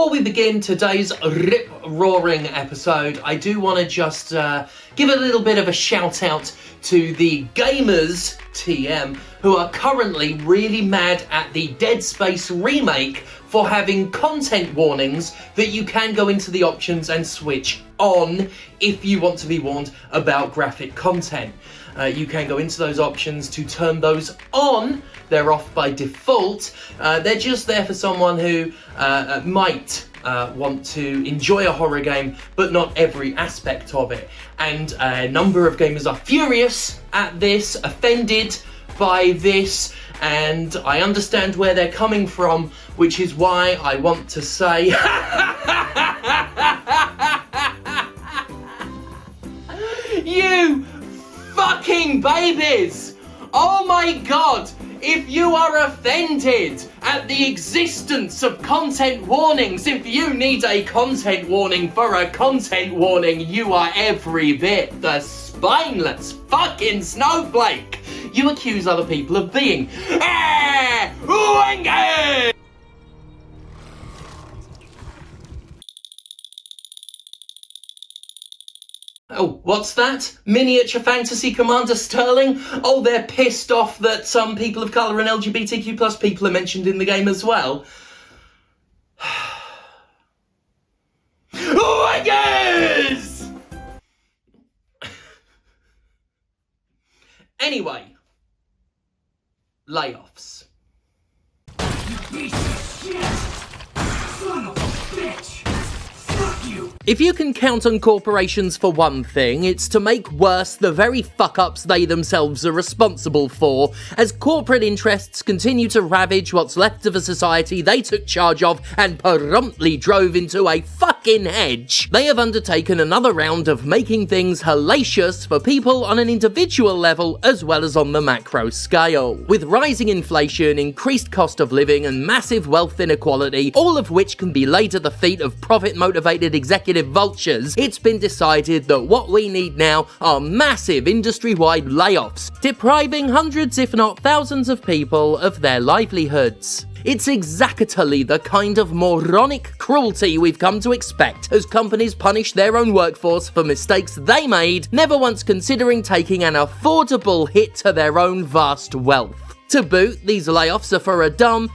Before we begin today's rip-roaring episode, I do want to just give a little bit of a shout-out to the gamers, TM, who are currently really mad at the Dead Space remake for having content warnings that you can go into the options and switch on if you want to be warned about graphic content. You can go into those options to turn those on. They're off by default. They're just there for someone who might want to enjoy a horror game, but not every aspect of it. And a number of gamers are furious at this, offended by this, and I understand where they're coming from, which is why I want to say... You fucking babies! Oh my god! If you are offended at the existence of content warnings, if you need a content warning for a content warning, you are every bit the spineless fucking snowflake you accuse other people of being. Oh, what's that? Miniature Fantasy Commander Sterling? Oh, they're pissed off that some people of colour and LGBTQ plus people are mentioned in the game as well. Oh, I guess! Anyway. Layoffs. You piece of shit! Son of a bitch! Fuck you! If you can count on corporations for one thing, it's to make worse the very fuck-ups they themselves are responsible for, as corporate interests continue to ravage what's left of a society they took charge of and promptly drove into a fucking hedge. They have undertaken another round of making things hellacious for people on an individual level as well as on the macro scale. With rising inflation, increased cost of living and massive wealth inequality, all of which can be laid at the feet of profit-motivated executive vultures, it's been decided that what we need now are massive industry-wide layoffs, depriving hundreds if not thousands of people of their livelihoods. It's exactly the kind of moronic cruelty we've come to expect as companies punish their own workforce for mistakes they made, never once considering taking an affordable hit to their own vast wealth. To boot, these layoffs are for a dumb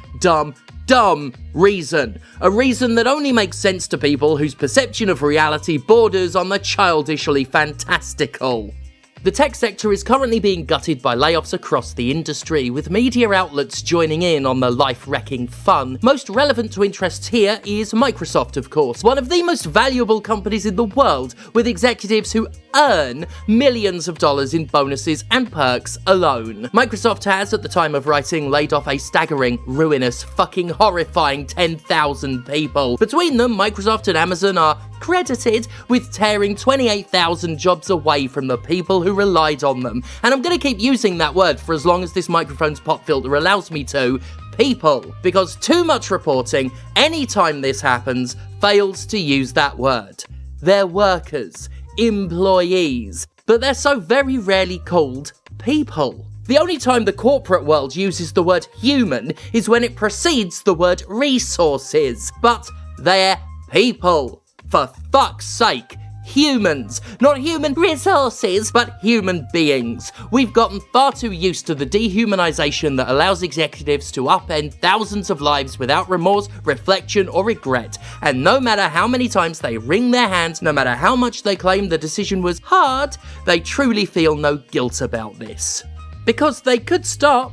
reason. A reason that only makes sense to people whose perception of reality borders on the childishly fantastical. The tech sector is currently being gutted by layoffs across the industry, with media outlets joining in on the life-wrecking fun. Most relevant to interests here is Microsoft, of course, one of the most valuable companies in the world, with executives who earn millions of dollars in bonuses and perks alone. Microsoft has, at the time of writing, laid off a staggering, ruinous, fucking horrifying 10,000 people. Between them, Microsoft and Amazon are credited with tearing 28,000 jobs away from the people who relied on them. And I'm going to keep using that word for as long as this microphone's pop filter allows me to. People. Because too much reporting, anytime this happens, fails to use that word. They're workers, employees, but they're so very rarely called people. The only time the corporate world uses the word human is when it precedes the word resources. But they're people. For fuck's sake, humans. Not human resources, but human beings. We've gotten far too used to the dehumanization that allows executives to upend thousands of lives without remorse, reflection, or regret. And no matter how many times they wring their hands, no matter how much they claim the decision was hard, they truly feel no guilt about this. Because they could stop.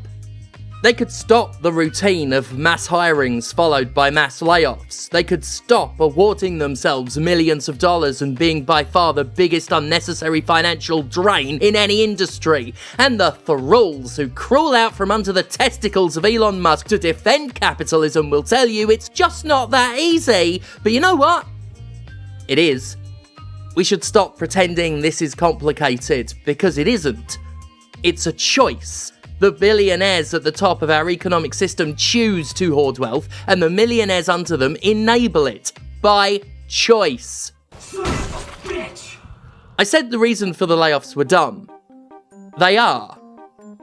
They could stop the routine of mass hirings followed by mass layoffs. They could stop awarding themselves millions of dollars and being by far the biggest unnecessary financial drain in any industry. And the thralls who crawl out from under the testicles of Elon Musk to defend capitalism will tell you it's just not that easy. But you know what? It is. We should stop pretending this is complicated, because it isn't. It's a choice. The billionaires at the top of our economic system choose to hoard wealth, and the millionaires under them enable it. By choice. Son of a bitch! I said the reason for the layoffs were dumb. They are.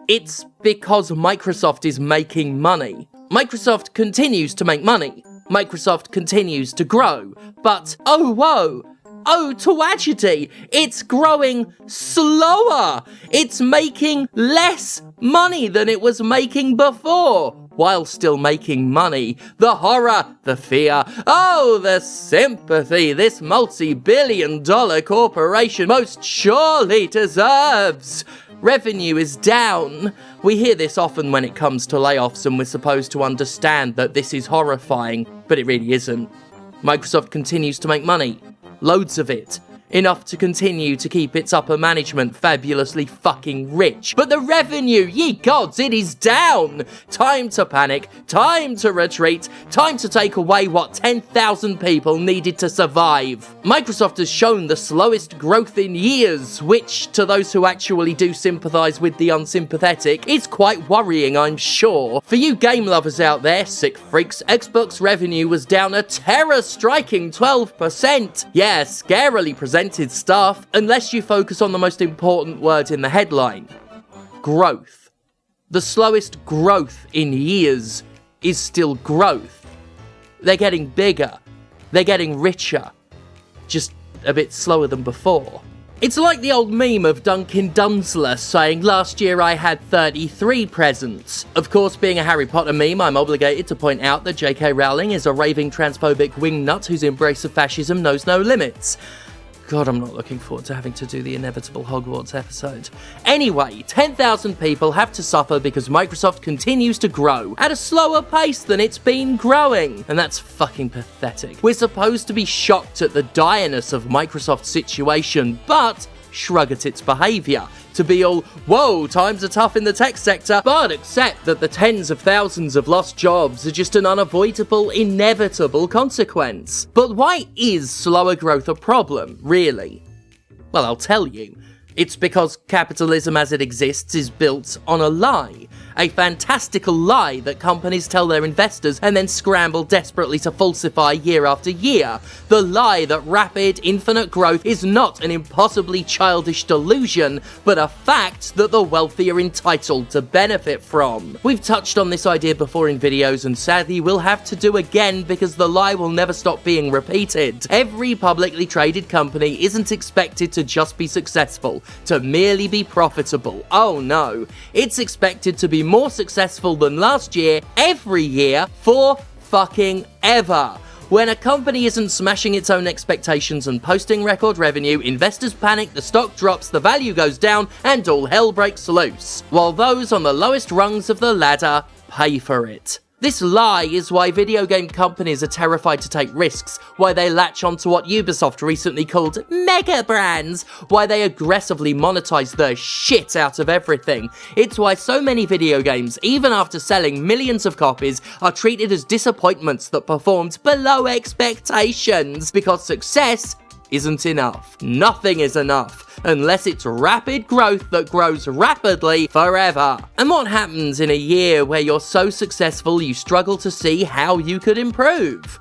It's because Microsoft is making money. Microsoft continues to make money. Microsoft continues to grow. But, oh whoa, oh tragedy, it's growing slower. It's making less money than it was making before, while still making money. The horror, the fear, oh, the sympathy this multi-billion-dollar corporation most surely deserves. Revenue is down. We hear this often when it comes to layoffs, and we're supposed to understand that this is horrifying, but it really isn't. Microsoft continues to make money. Loads of it. Enough to continue to keep its upper management fabulously fucking rich. But the revenue, ye gods, it is down! Time to panic, time to retreat, time to take away what 10,000 people needed to survive. Microsoft has shown the slowest growth in years, which, to those who actually do sympathise with the unsympathetic, is quite worrying, I'm sure. For you game lovers out there, sick freaks, Xbox revenue was down a terror-striking 12%. Yeah, scarily presented stuff, unless you focus on the most important word in the headline. Growth. The slowest growth in years is still growth. They're getting bigger. They're getting richer. Just a bit slower than before. It's like the old meme of Duncan Dunsler saying, "Last year I had 33 presents." Of course, being a Harry Potter meme, I'm obligated to point out that J.K. Rowling is a raving transphobic wingnut whose embrace of fascism knows no limits. God, I'm not looking forward to having to do the inevitable Hogwarts episode. Anyway, 10,000 people have to suffer because Microsoft continues to grow at a slower pace than it's been growing. And that's fucking pathetic. We're supposed to be shocked at the direness of Microsoft's situation, but shrug at its behaviour. To be all, whoa, times are tough in the tech sector, but accept that the tens of thousands of lost jobs are just an unavoidable, inevitable consequence. But why is slower growth a problem, really? Well, I'll tell you. It's because capitalism as it exists is built on a lie. A fantastical lie that companies tell their investors and then scramble desperately to falsify year after year. The lie that rapid, infinite growth is not an impossibly childish delusion, but a fact that the wealthy are entitled to benefit from. We've touched on this idea before in videos, and sadly we'll have to do again because the lie will never stop being repeated. Every publicly traded company isn't expected to just be successful, to merely be profitable. Oh no, it's expected to be more successful than last year, every year, for fucking ever. When a company isn't smashing its own expectations and posting record revenue, investors panic, the stock drops, the value goes down, and all hell breaks loose. While those on the lowest rungs of the ladder pay for it. This lie is why video game companies are terrified to take risks, why they latch onto what Ubisoft recently called mega brands, why they aggressively monetize the shit out of everything. It's why so many video games, even after selling millions of copies, are treated as disappointments that performed below expectations, because success isn't enough. Nothing is enough, unless it's rapid growth that grows rapidly forever. And what happens in a year where you're so successful you struggle to see how you could improve?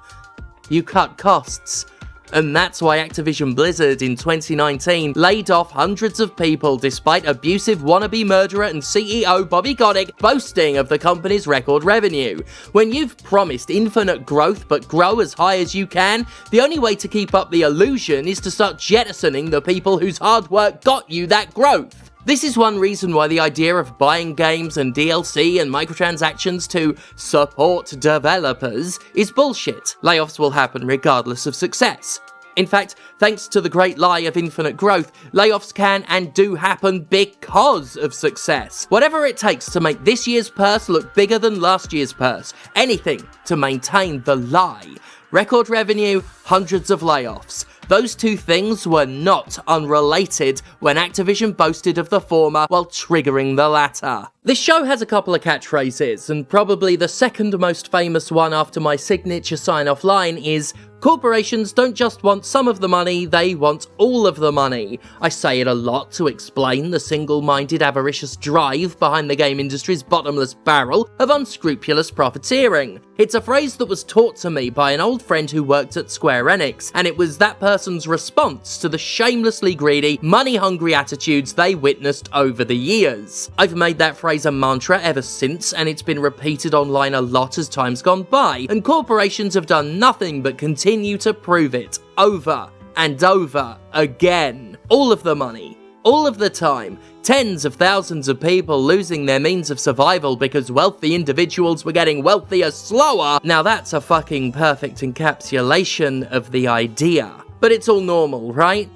You cut costs. And that's why Activision Blizzard in 2019 laid off hundreds of people despite abusive wannabe murderer and CEO Bobby Kotick boasting of the company's record revenue. When you've promised infinite growth but grow as high as you can, the only way to keep up the illusion is to start jettisoning the people whose hard work got you that growth. This is one reason why the idea of buying games and DLC and microtransactions to support developers is bullshit. Layoffs will happen regardless of success. In fact, thanks to the great lie of infinite growth, layoffs can and do happen because of success. Whatever it takes to make this year's purse look bigger than last year's purse. Anything to maintain the lie. Record revenue, hundreds of layoffs. Those two things were not unrelated when Activision boasted of the former while triggering the latter. This show has a couple of catchphrases, and probably the second most famous one after my signature sign-off line is Corporations don't just want some of the money, they want all of the money. I say it a lot to explain the single-minded avaricious drive behind the game industry's bottomless barrel of unscrupulous profiteering. It's a phrase that was taught to me by an old friend who worked at Square Enix, and it was that person's response to the shamelessly greedy, money-hungry attitudes they witnessed over the years. I've made that phrase a mantra ever since, and it's been repeated online a lot as time's gone by, and corporations have done nothing but continue to prove it over and over again. All of the money, all of the time, tens of thousands of people losing their means of survival because wealthy individuals were getting wealthier slower. Now that's a fucking perfect encapsulation of the idea. But it's all normal, right?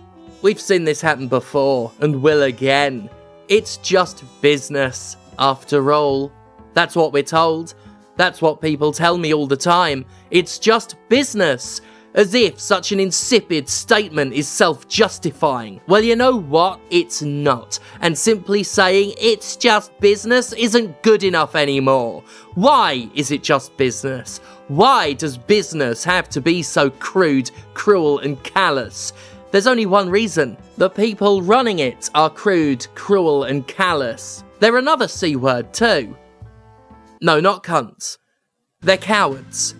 We've seen this happen before, and will again. It's just business, after all. That's what we're told. That's what people tell me all the time. It's just business. As if such an insipid statement is self-justifying. Well, you know what? It's not. And simply saying it's just business isn't good enough anymore. Why is it just business? Why does business have to be so crude, cruel, and callous? There's only one reason. The people running it are crude, cruel, and callous. They're another C word too. No, not cunts. They're cowards.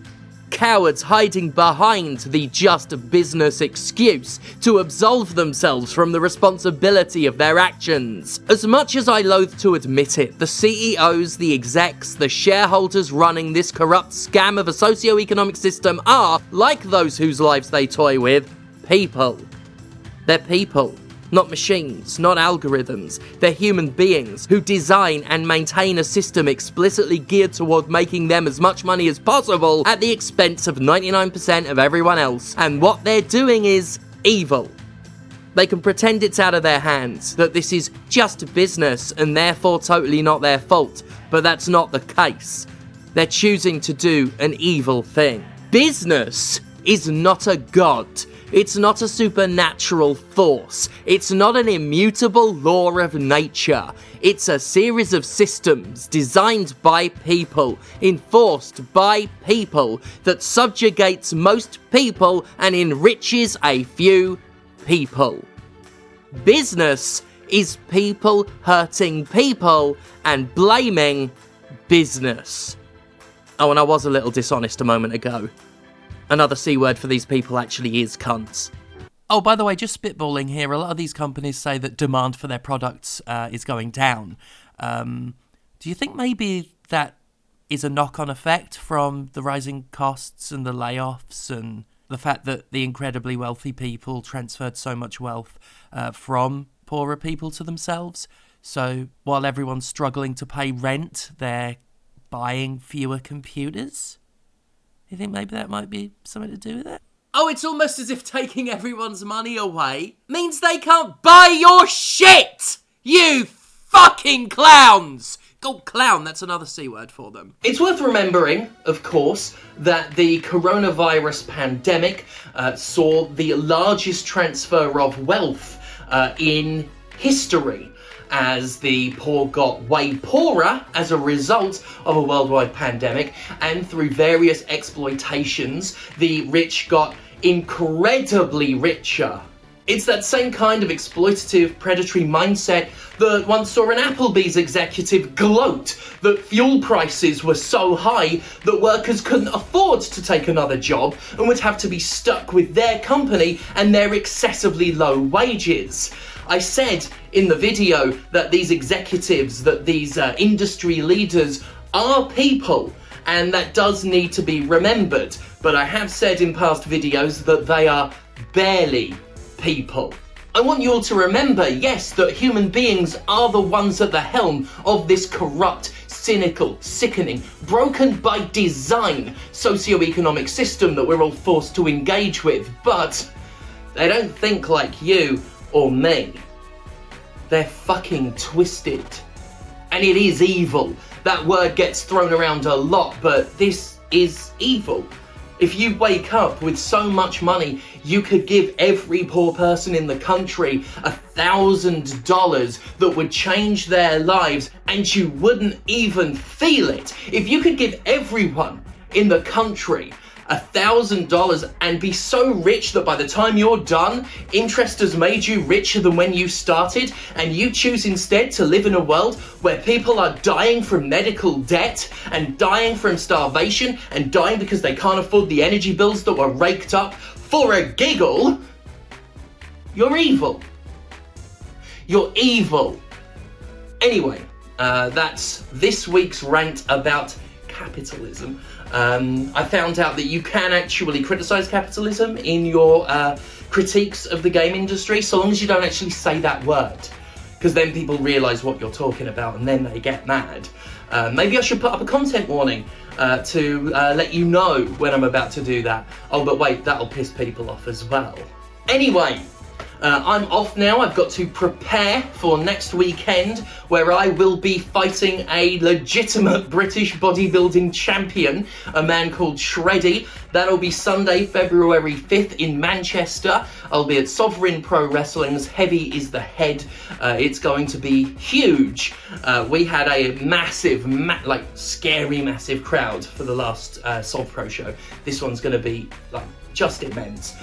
Cowards hiding behind the just business excuse to absolve themselves from the responsibility of their actions. As much as I loathe to admit it, the CEOs, the execs, the shareholders running this corrupt scam of a socio-economic system are, like those whose lives they toy with, people. They're people. Not machines, not algorithms. They're human beings who design and maintain a system explicitly geared toward making them as much money as possible at the expense of 99% of everyone else. And what they're doing is evil. They can pretend it's out of their hands, that this is just business and therefore totally not their fault, but that's not the case. They're choosing to do an evil thing. Business is not a god. It's not a supernatural force. It's not an immutable law of nature. It's a series of systems designed by people, enforced by people, that subjugates most people and enriches a few people. Business is people hurting people and blaming business. Oh, and I was a little dishonest a moment ago. Another C word for these people actually is cunts. Oh, by the way, just spitballing here, a lot of these companies say that demand for their products is going down. Do you think maybe that is a knock-on effect from the rising costs and the layoffs and the fact that the incredibly wealthy people transferred so much wealth from poorer people to themselves? So while everyone's struggling to pay rent, they're buying fewer computers? You think maybe that might be something to do with it? Oh, it's almost as if taking everyone's money away means they can't buy your shit! You fucking clowns! Oh, clown, that's another C word for them. It's worth remembering, of course, that the coronavirus pandemic saw the largest transfer of wealth in history, as the poor got way poorer as a result of a worldwide pandemic, and through various exploitations, the rich got incredibly richer. It's that same kind of exploitative, predatory mindset that once saw an Applebee's executive gloat that fuel prices were so high that workers couldn't afford to take another job and would have to be stuck with their company and their excessively low wages. I said in the video that these executives, that these industry leaders are people, and that does need to be remembered. But I have said in past videos that they are barely people. I want you all to remember, yes, that human beings are the ones at the helm of this corrupt, cynical, sickening, broken by design socio-economic system that we're all forced to engage with, but they don't think like you or me. They're fucking twisted. And it is evil. That word gets thrown around a lot, but this is evil. If you wake up with so much money, you could give every poor person in the country $1,000 that would change their lives and you wouldn't even feel it. If you could give everyone in the country $1,000 and be so rich that by the time you're done, interest has made you richer than when you started, and you choose instead to live in a world where people are dying from medical debt and dying from starvation and dying because they can't afford the energy bills that were raked up for a giggle, you're evil. You're evil. Anyway, that's this week's rant about capitalism. I found out that you can actually criticise capitalism in your critiques of the game industry, so long as you don't actually say that word, because then people realise what you're talking about and then they get mad. Maybe I should put up a content warning to let you know when I'm about to do that. Oh, but wait, that'll piss people off as well. Anyway, I'm off now. I've got to prepare for next weekend, where I will be fighting a legitimate British bodybuilding champion, a man called Shreddy. That'll be Sunday, February 5th in Manchester. I'll be at Sovereign Pro Wrestling's Heavy is the Head. It's going to be huge. We had a massive, scary massive crowd for the last Sov Pro show. This one's going to be just immense.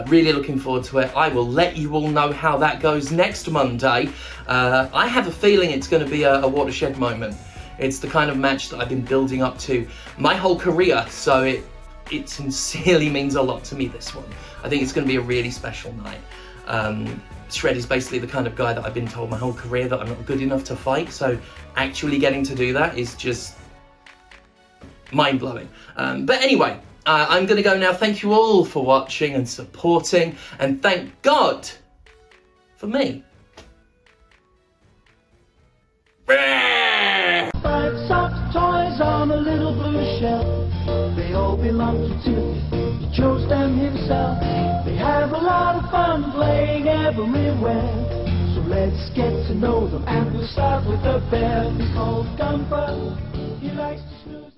Really looking forward to it. I will let you all know how that goes next Monday. I have a feeling it's going to be a watershed moment. It's the kind of match that I've been building up to my whole career, so it sincerely means a lot to me, this one. I think it's going to be a really special night. Shred is basically the kind of guy that I've been told my whole career that I'm not good enough to fight, so actually getting to do that is just mind-blowing. But anyway, I'm going to go now. Thank you all for watching and supporting, and thank God for me. Five soft toys on a little blue shelf. They all belong to Timothy. He chose them himself. They have a lot of fun playing everywhere. So let's get to know them, and we'll start with the bear. He's called Gumper. He likes to